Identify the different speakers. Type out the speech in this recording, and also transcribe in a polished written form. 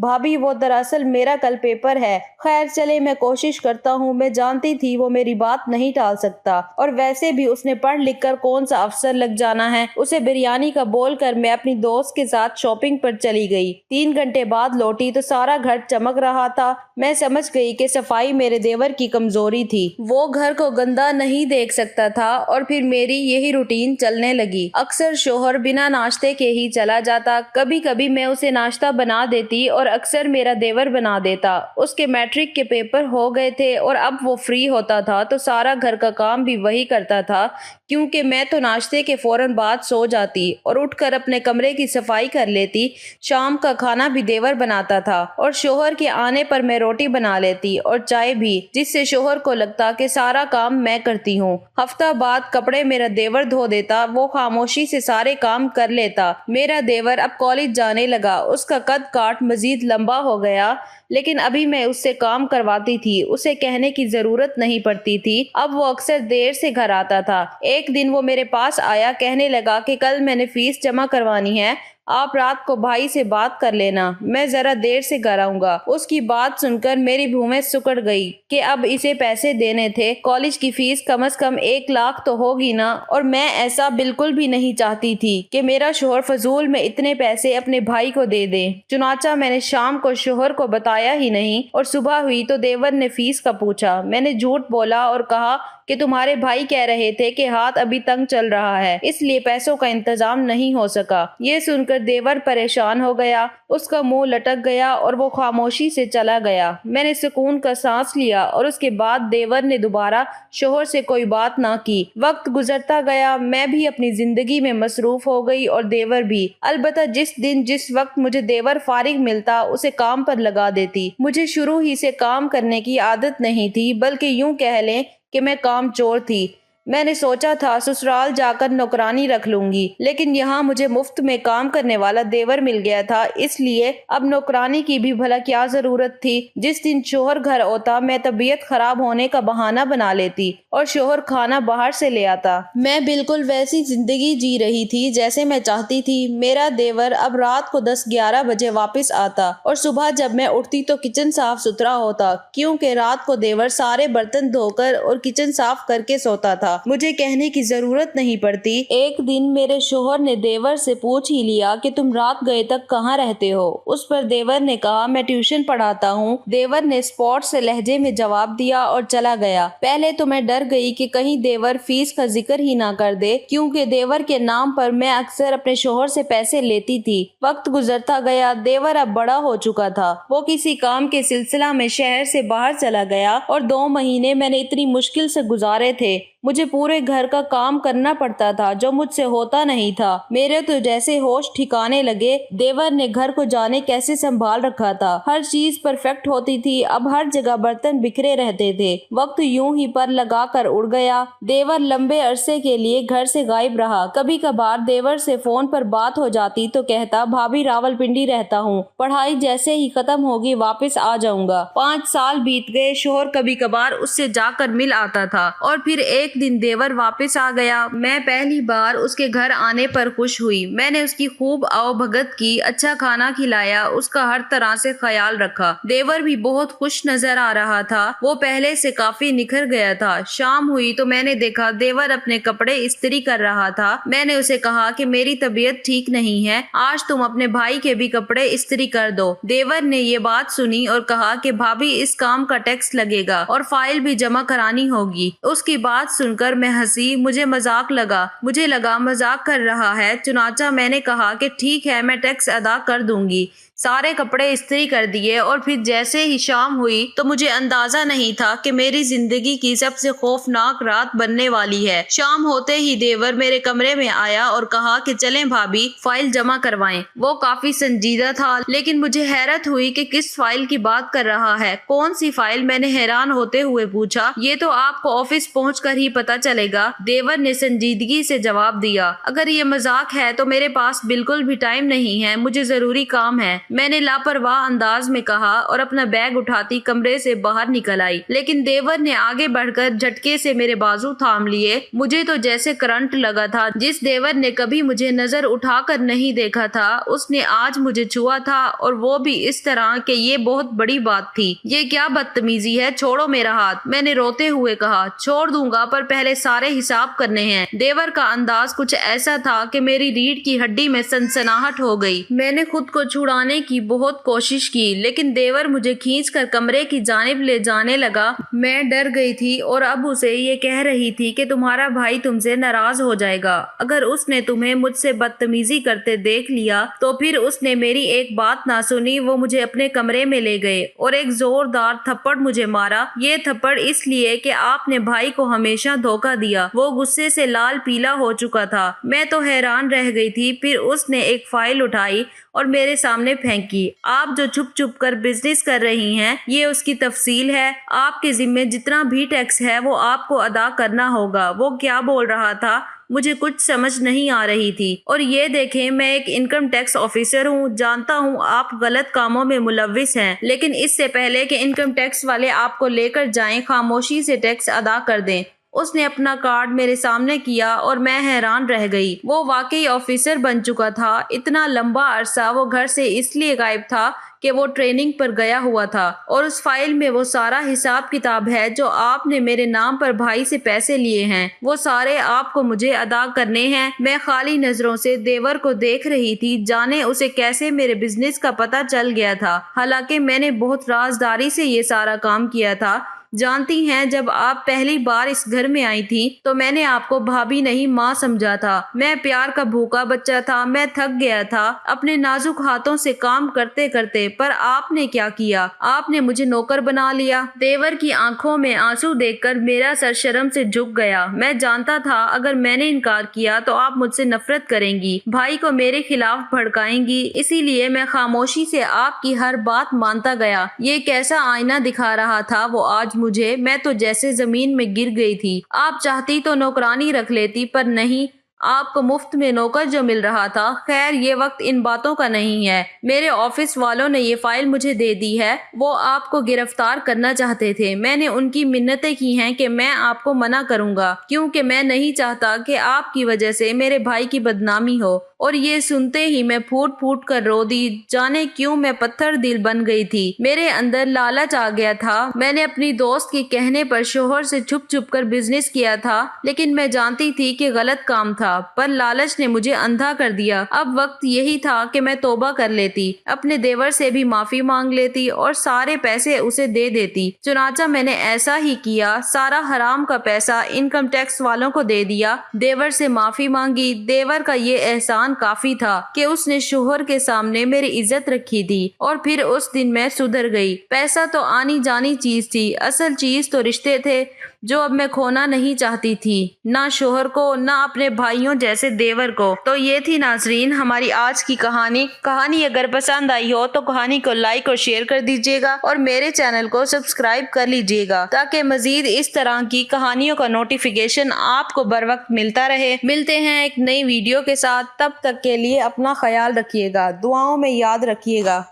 Speaker 1: بھابھی وہ دراصل میرا کل پیپر ہے۔ خیر چلے میں کوشش کرتا ہوں۔ میں جانتی تھی وہ میری بات نہیں ٹال سکتا، اور ویسے بھی اس نے پڑھ لکھ کر کون سا افسر لگ جانا ہے۔ اسے بریانی کا بول کر میں اپنی دوست کے ساتھ شاپنگ پر چلی گئی۔ 3 گھنٹے بعد لوٹی تو سارا گھر چمک رہا تھا۔ میں سمجھ گئی کہ صفائی میرے دیور کی کمزوری تھی۔ وہ گھر کو گندا نہیں دیکھ سکتا تھا، اور پھر میری یہی روٹین چلنے لگی۔ اکثر شوہر بنا ناشتے کے ہی چلا جاتا، کبھی کبھی میں اسے ناشتہ بنا دیتی اور اکثر میرا دیور بنا دیتا۔ اس کے میٹرک کے پیپر ہو گئے تھے اور اب وہ فری ہوتا تھا تو سارا گھر کا کام بھی وہی کرتا تھا، کیونکہ میں تو ناشتے کے فوراً بعد سو جاتی اور اٹھ کر اپنے کمرے کی صفائی کر لیتی۔ شام کا کھانا بھی دیور بناتا تھا، اور شوہر کے آنے پر میں روٹی بنا لیتی اور چائے بھی، جس سے شوہر کو لگتا کہ سارا کام میں کرتی ہوں۔ ہفتہ بعد کپڑے میرا دیور دھو دیتا، وہ خاموشی سے سارے کام کر لیتا۔ میرا دیور اب کالج جانے لگا، اس کا قد کاٹ مزید لمبا ہو گیا، لیکن ابھی میں اس سے کام کرواتی تھی، اسے کہنے کی ضرورت نہیں پڑتی تھی۔ اب وہ اکثر دیر سے گھر آتا تھا۔ ایک دن وہ میرے پاس آیا، کہنے لگا کہ کل میں نے فیس جمع کروانی ہے، آپ رات کو بھائی سے بات کر لینا، میں ذرا دیر سے گھر آؤں گا۔ اس کی بات سن کر میری بھویں سکڑ گئی کہ اب اسے پیسے دینے تھے۔ کالج کی فیس کم از کم 1 لاکھ تو ہوگی نا، اور میں ایسا بالکل بھی نہیں چاہتی تھی کہ میرا شوہر فضول میں اتنے پیسے اپنے بھائی کو دے دے۔ چنانچہ میں نے شام کو شوہر کو بتایا ہی نہیں، اور صبح ہوئی تو دیور نے فیس کا پوچھا۔ میں نے جھوٹ بولا اور کہا کہ تمہارے بھائی کہہ رہے تھے کہ ہاتھ ابھی تنگ چل رہا ہے، اس لیے پیسوں کا انتظام نہیں ہو سکا۔ یہ سن کر دیور پریشان ہو گیا، اس کا منہ لٹک گیا اور وہ خاموشی سے چلا گیا۔ میں نے سکون کا سانس لیا، اور اس کے بعد دیور نے دوبارہ شوہر سے کوئی بات نہ کی۔ وقت گزرتا گیا، میں بھی اپنی زندگی میں مصروف ہو گئی اور دیور بھی۔ البتہ جس دن جس وقت مجھے دیور فارغ ملتا اسے کام پر لگا دیتی۔ مجھے شروع ہی سے کام کرنے کی عادت نہیں تھی، بلکہ یوں کہہ لیں کہ میں کام چور تھی۔ میں نے سوچا تھا سسرال جا کر نوکرانی رکھ لوں گی، لیکن یہاں مجھے مفت میں کام کرنے والا دیور مل گیا تھا، اس لیے اب نوکرانی کی بھی بھلا کیا ضرورت تھی۔ جس دن شوہر گھر ہوتا میں طبیعت خراب ہونے کا بہانہ بنا لیتی اور شوہر کھانا باہر سے لے آتا۔ میں بالکل ویسی زندگی جی رہی تھی جیسے میں چاہتی تھی۔ میرا دیور اب رات کو 10-11 بجے واپس آتا، اور صبح جب میں اٹھتی تو کچن صاف ستھرا ہوتا، کیونکہ رات کو دیور سارے برتن دھو کر اور کچن صاف کر کے سوتا تھا۔ مجھے کہنے کی ضرورت نہیں پڑتی۔ ایک دن میرے شوہر نے دیور سے پوچھ ہی لیا کہ تم رات گئے تک کہاں رہتے ہو؟ اس پر دیور نے کہا میں ٹیوشن پڑھاتا ہوں۔ دیور نے اسپاٹ سے لہجے میں جواب دیا اور چلا گیا۔ پہلے تو میں ڈر گئی کہ کہیں دیور فیس کا ذکر ہی نہ کر دے، کیونکہ دیور کے نام پر میں اکثر اپنے شوہر سے پیسے لیتی تھی۔ وقت گزرتا گیا، دیور اب بڑا ہو چکا تھا۔ وہ کسی کام کے سلسلہ میں شہر سے باہر چلا گیا، اور 2 مہینے میں نے اتنی مشکل سے گزارے تھے۔ مجھے پورے گھر کا کام کرنا پڑتا تھا، جو مجھ سے ہوتا نہیں تھا۔ میرے تو جیسے ہوش ٹھکانے لگے۔ دیور نے گھر کو جانے کیسے سنبھال رکھا تھا، ہر چیز پرفیکٹ ہوتی تھی، اب ہر جگہ برتن بکھرے رہتے تھے۔ وقت یوں ہی پر لگا کر اڑ گیا۔ دیور لمبے عرصے کے لیے گھر سے غائب رہا۔ کبھی کبھار دیور سے فون پر بات ہو جاتی تو کہتا بھابھی راولپنڈی رہتا ہوں، پڑھائی جیسے ہی ختم ہوگی واپس آ جاؤں گا۔ 5 سال بیت گئے، شوہر کبھی کبھار اس سے جا کر مل آتا تھا، اور پھر ایک دن دیور واپس آ گیا۔ میں پہلی بار اس کے گھر آنے پر خوش ہوئی۔ میں نے اس کی خوب آؤ بھگت کی، اچھا کھانا کھلایا، اس کا ہر طرح سے خیال رکھا۔ دیور بھی بہت خوش نظر آ رہا تھا، وہ پہلے سے کافی نکھر گیا تھا۔ شام ہوئی تو میں نے دیکھا دیور اپنے کپڑے استری کر رہا تھا۔ میں نے اسے کہا کہ میری طبیعت ٹھیک نہیں ہے، آج تم اپنے بھائی کے بھی کپڑے استری کر دو۔ دیور نے یہ بات سنی اور کہا کہ بھابھی اس کام کا ٹیکس لگے گا اور فائل بھی جمع کرانی ہوگی۔ اس کی بات سن کر میں ہنسی، مجھے مذاق لگا، مجھے لگا مذاق کر رہا ہے۔ چنانچہ میں نے کہا کہ ٹھیک ہے، میں ٹیکس ادا کر دوں گی۔ سارے کپڑے استری کر دیے، اور پھر جیسے ہی شام ہوئی تو مجھے اندازہ نہیں تھا کہ میری زندگی کی سب سے خوفناک رات بننے والی ہے۔ شام ہوتے ہی دیور میرے کمرے میں آیا اور کہا کہ چلیں بھابھی فائل جمع کروائیں۔ وہ کافی سنجیدہ تھا، لیکن مجھے حیرت ہوئی کہ کس فائل کی بات کر رہا ہے۔ کون سی فائل؟ میں نے حیران ہوتے ہوئے پوچھا۔ یہ تو آپ کو آفس پہنچ کر ہی پتہ چلے گا، دیور نے سنجیدگی سے جواب دیا۔ اگر یہ مذاق ہے تو میرے پاس بالکل بھی ٹائم نہیں ہے، مجھے ضروری کام ہے۔ میں نے لاپرواہ انداز میں کہا اور اپنا بیگ اٹھاتی کمرے سے باہر نکل آئی، لیکن دیور نے آگے بڑھ کر جھٹکے سے میرے بازو تھام لیے۔ مجھے تو جیسے کرنٹ لگا تھا۔ جس دیور نے کبھی مجھے نظر اٹھا کر نہیں دیکھا تھا، اس نے آج مجھے چھوا تھا، اور وہ بھی اس طرح کہ یہ بہت بڑی بات تھی۔ یہ کیا بدتمیزی ہے، چھوڑو میرا ہاتھ، میں نے روتے ہوئے کہا۔ چھوڑ دوں گا، پر پہلے سارے حساب کرنے ہیں۔ دیور کا انداز کچھ ایسا تھا کہ میری ریڑھ کی ہڈی میں سنسناہٹ ہو گئی۔ میں نے خود کو چھڑانے کی بہت کوشش کی، لیکن دیور مجھے کھینچ کر کمرے کی جانب لے جانے لگا۔ میں ڈر گئی تھی اور اب اسے یہ کہہ رہی تھی کہ تمہارا بھائی تم سے ناراض ہو جائے گا اگر اس نے تمہیں مجھ سے بدتمیزی کرتے دیکھ لیا تو۔ پھر اس نے میری ایک بات نہ سنی، وہ مجھے اپنے کمرے میں لے گئے اور ایک زوردار تھپڑ مجھے مارا۔ یہ تھپڑ اس لیے کہ آپ نے بھائی کو ہمیشہ دھوکہ دیا۔ وہ غصے سے لال پیلا ہو چکا تھا۔ میں تو حیران رہ گئی تھی۔ پھر اس نے ایک فائل اٹھائی اور میرے سامنے پھینکی۔ آپ جو چھپ چھپ کر بزنس کر رہی ہیں، یہ اس کی تفصیل ہے۔ آپ کے ذمے جتنا بھی ٹیکس ہے وہ آپ کو ادا کرنا ہوگا۔ وہ کیا بول رہا تھا، مجھے کچھ سمجھ نہیں آ رہی تھی۔ اور یہ دیکھیں، میں ایک انکم ٹیکس آفیسر ہوں، جانتا ہوں آپ غلط کاموں میں ملوث ہیں، لیکن اس سے پہلے کہ انکم ٹیکس والے آپ کو لے کر جائیں، خاموشی سے ٹیکس ادا کر دیں۔ اس نے اپنا کارڈ میرے سامنے کیا اور میں حیران رہ گئی۔ وہ واقعی آفیسر بن چکا تھا۔ اتنا لمبا عرصہ وہ گھر سے اس لیے غائب تھا کہ وہ ٹریننگ پر گیا ہوا تھا، اور اس فائل میں وہ سارا حساب کتاب ہے جو آپ نے میرے نام پر بھائی سے پیسے لیے ہیں، وہ سارے آپ کو مجھے ادا کرنے ہیں۔ میں خالی نظروں سے دیور کو دیکھ رہی تھی، جانے اسے کیسے میرے بزنس کا پتہ چل گیا تھا، حالانکہ میں نے بہت رازداری سے یہ سارا کام کیا تھا۔ جانتی ہیں، جب آپ پہلی بار اس گھر میں آئی تھی تو میں نے آپ کو بھابھی نہیں ماں سمجھا تھا۔ میں پیار کا بھوکا بچہ تھا، میں تھک گیا تھا اپنے نازک ہاتھوں سے کام کرتے کرتے، پر آپ نے کیا کیا، آپ نے مجھے نوکر بنا لیا۔ دیور کی آنکھوں میں آنسو دیکھ کر میرا سر شرم سے جھک گیا۔ میں جانتا تھا اگر میں نے انکار کیا تو آپ مجھ سے نفرت کریں گی، بھائی کو میرے خلاف بھڑکائیں گی، اسی لیے میں خاموشی سے آپ کی ہر بات مانتا گیا۔ یہ کیسا آئینہ دکھا رہا تھا وہ آج مجھے، میں تو جیسے زمین میں گر گئی تھی۔ آپ چاہتی تو نوکرانی رکھ لیتی، پر نہیں، آپ کو مفت میں نوکر جو مل رہا تھا۔ خیر، یہ وقت ان باتوں کا نہیں ہے۔ میرے آفس والوں نے یہ فائل مجھے دے دی ہے، وہ آپ کو گرفتار کرنا چاہتے تھے۔ میں نے ان کی منتیں کی ہیں کہ میں آپ کو منع کروں گا، کیونکہ میں نہیں چاہتا کہ آپ کی وجہ سے میرے بھائی کی بدنامی ہو۔ اور یہ سنتے ہی میں پھوٹ پھوٹ کر رو دی۔ جانے کیوں میں پتھر دل بن گئی تھی۔ میرے اندر لالچ آ گیا تھا۔ میں نے اپنی دوست کے کہنے پر شوہر سے چھپ چھپ کر بزنس کیا تھا، لیکن میں جانتی تھی کہ غلط کام تھا، پر لالچ نے مجھے اندھا کر دیا۔ اب وقت یہی تھا کہ میں توبہ کر لیتی، اپنے دیور سے بھی معافی مانگ لیتی اور سارے پیسے اسے دے دیتی۔ چنانچہ میں نے ایسا ہی کیا، سارا حرام کا پیسہ انکم ٹیکس والوں کو دے دیا، دیور سے معافی مانگی۔ دیور کا یہ احسان کافی تھا کہ اس نے شوہر کے سامنے میری عزت رکھی تھی، اور پھر اس دن میں سدھر گئی۔ پیسہ تو آنی جانی چیز تھی، اصل چیز تو رشتے تھے جو اب میں کھونا نہیں چاہتی تھی، نہ شوہر کو، نہ اپنے بھائیوں جیسے دیور کو۔ تو یہ تھی ناظرین ہماری آج کی کہانی۔ کہانی اگر پسند آئی ہو تو کہانی کو لائک اور شیئر کر دیجیے گا، اور میرے چینل کو سبسکرائب کر لیجیے گا تاکہ مزید اس طرح کی کہانیوں کا نوٹیفیکیشن آپ کو بر وقت ملتا رہے۔ ملتے ہیں ایک نئی ویڈیو کے ساتھ، تب تک کے لیے اپنا خیال رکھیے گا، دعاؤں میں یاد رکھیے گا۔